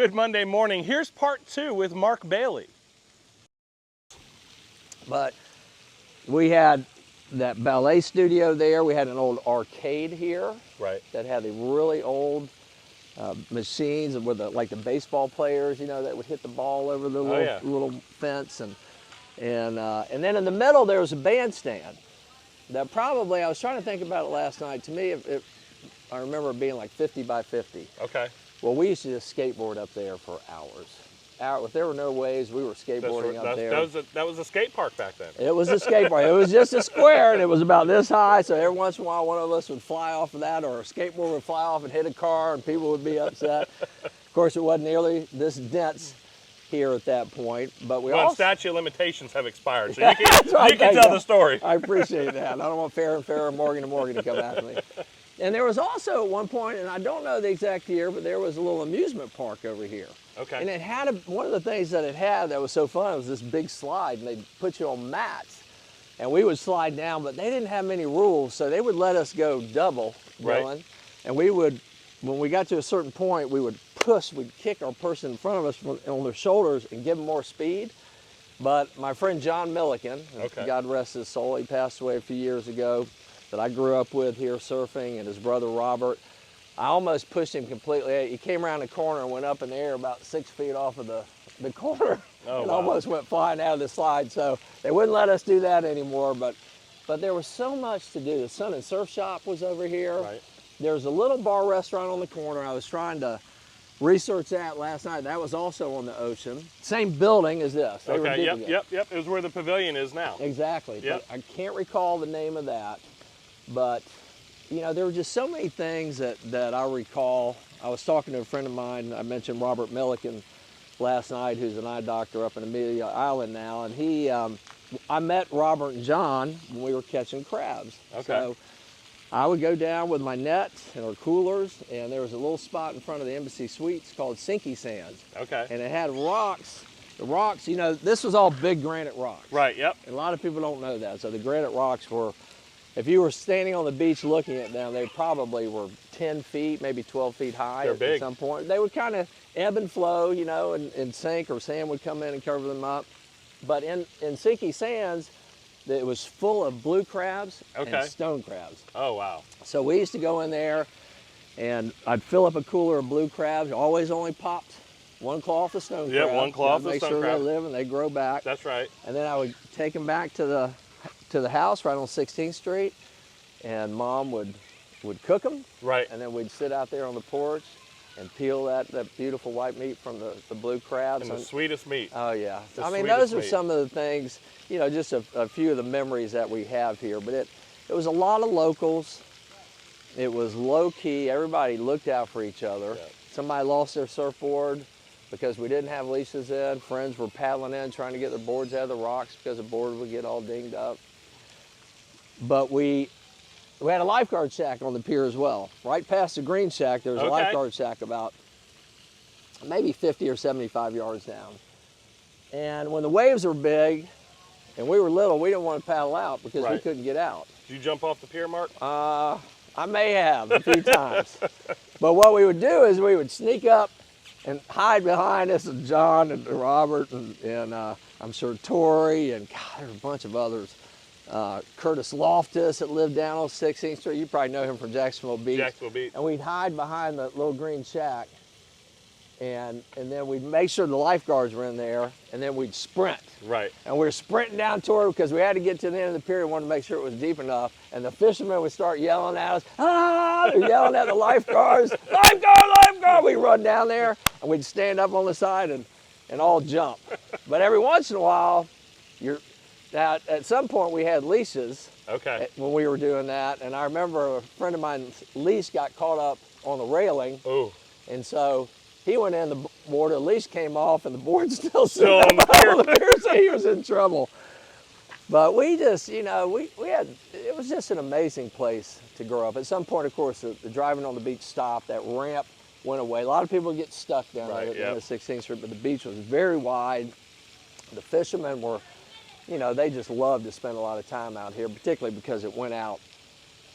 Good Monday morning. Here's part 2 with Mark Bailey. But we had that ballet studio there. We had an old arcade here. Right. That had the really old machines with like the baseball players, you know, that would hit the ball over the little fence. And then in the middle there was a bandstand. That probably, I was trying to think about it last night. To me, I remember it being like 50 by 50. Okay. Well, we used to just skateboard up there for hours. If there were no waves, we were skateboarding up there. That was a skate park back then. It was a skate park. It was just a square, and it was about this high, so every once in a while, one of us would fly off of that, or a skateboard would fly off and hit a car, and people would be upset. Of course, it wasn't nearly this dense here at that point, but well, statute of limitations have expired, so you can tell the story. I appreciate that. I don't want Fair and Fair or Morgan and Morgan to come after me. And there was also at one point, and I don't know the exact year, but there was a little amusement park over here. Okay. And it had one of the things that it had that was so fun was this big slide, and they'd put you on mats, and we would slide down, but they didn't have many rules, so they would let us go double, Dylan, right. And we would, when we got to a certain point, we'd kick our person in front of us on their shoulders and give them more speed. But my friend John Milliken, God rest his soul, he passed away a few years ago, that I grew up with here surfing, and his brother Robert. I almost pushed him completely. He came around the corner and went up in the air about 6 feet off of the corner and almost went flying out of the slide. So they wouldn't let us do that anymore, but there was so much to do. The Sun and Surf Shop was over here. Right. There was a little bar restaurant on the corner. I was trying to research that last night. That was also on the ocean. Same building as this. Okay, yep. It was where the pavilion is now. Exactly. Yep. I can't recall the name of that. But, you know, there were just so many things that I recall. I was talking to a friend of mine, I mentioned Robert Milliken last night, who's an eye doctor up in Amelia Island now, and I met Robert and John when we were catching crabs. Okay. So I would go down with my nets and our coolers, and there was a little spot in front of the Embassy Suites called Sinky Sands. Okay. And it had rocks. The rocks, you know, this was all big granite rocks. Right, yep. And a lot of people don't know that. So the granite rocks were, if you were standing on the beach looking at them, they probably were 10 feet, maybe 12 feet high at some point. They would kind of ebb and flow, you know, and sink, or sand would come in and cover them up. But in Sinky Sands, it was full of blue crabs and stone crabs. Oh, wow. So we used to go in there, and I'd fill up a cooler of blue crabs. Always only popped one claw off the stone crab. Yeah, one claw off the stone crab. Make sure they live and they grow back. That's right. And then I would take them back to the house right on 16th Street, and Mom would cook them. Right. And then we'd sit out there on the porch and peel that beautiful white meat from the blue crabs. And the sweetest meat. Oh, yeah. I mean, those are some of the things, you know, just a few of the memories that we have here. But it was a lot of locals. It was low-key. Everybody looked out for each other. Yeah. Somebody lost their surfboard because we didn't have leashes in. Friends were paddling in, trying to get their boards out of the rocks because the board would get all dinged up. But we had a lifeguard shack on the pier as well. Right past the green shack, there was a lifeguard shack about maybe 50 or 75 yards down. And when the waves were big and we were little, we didn't want to paddle out because we couldn't get out. Did you jump off the pier, Mark? I may have a few times. But what we would do is we would sneak up and hide behind us, and John and Robert and I'm sure Tori, and God, there's a bunch of others. Curtis Loftus that lived down on 16th Street. You probably know him from Jacksonville Beach. Jacksonville Beach. And we'd hide behind the little green shack, and then we'd make sure the lifeguards were in there, and then we'd sprint. Right. And we were sprinting down toward it because we had to get to the end of the pier. We wanted to make sure it was deep enough. And the fishermen would start yelling at us. Ah! They're yelling at the lifeguards. Lifeguard, lifeguard! We'd run down there, and we'd stand up on the side and all jump. But every once in a while, now, at some point, we had leashes when we were doing that, and I remember a friend of mine's leash got caught up on the railing, and so he went in the board, the leash came off, and the board's still sitting on the pier, so he was in trouble. But we just, you know, it was just an amazing place to grow up. At some point, of course, the driving on the beach stopped, that ramp went away. A lot of people get stuck down there at the end of 16th Street, but the beach was very wide. The fishermen were, you know, they just loved to spend a lot of time out here, particularly because it went out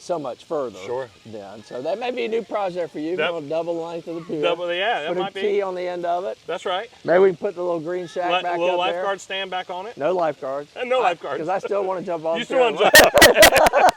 so much further. Sure. Then, so that may be a new project for you. That- Going double length of the pier. Yeah, that Put might a key be. on the end of it. That's right. Maybe we can put the little green shack Let back a little up there. lifeguard stand back on it. No lifeguards. And no lifeguards. Because I still want to jump off. You still want to jump?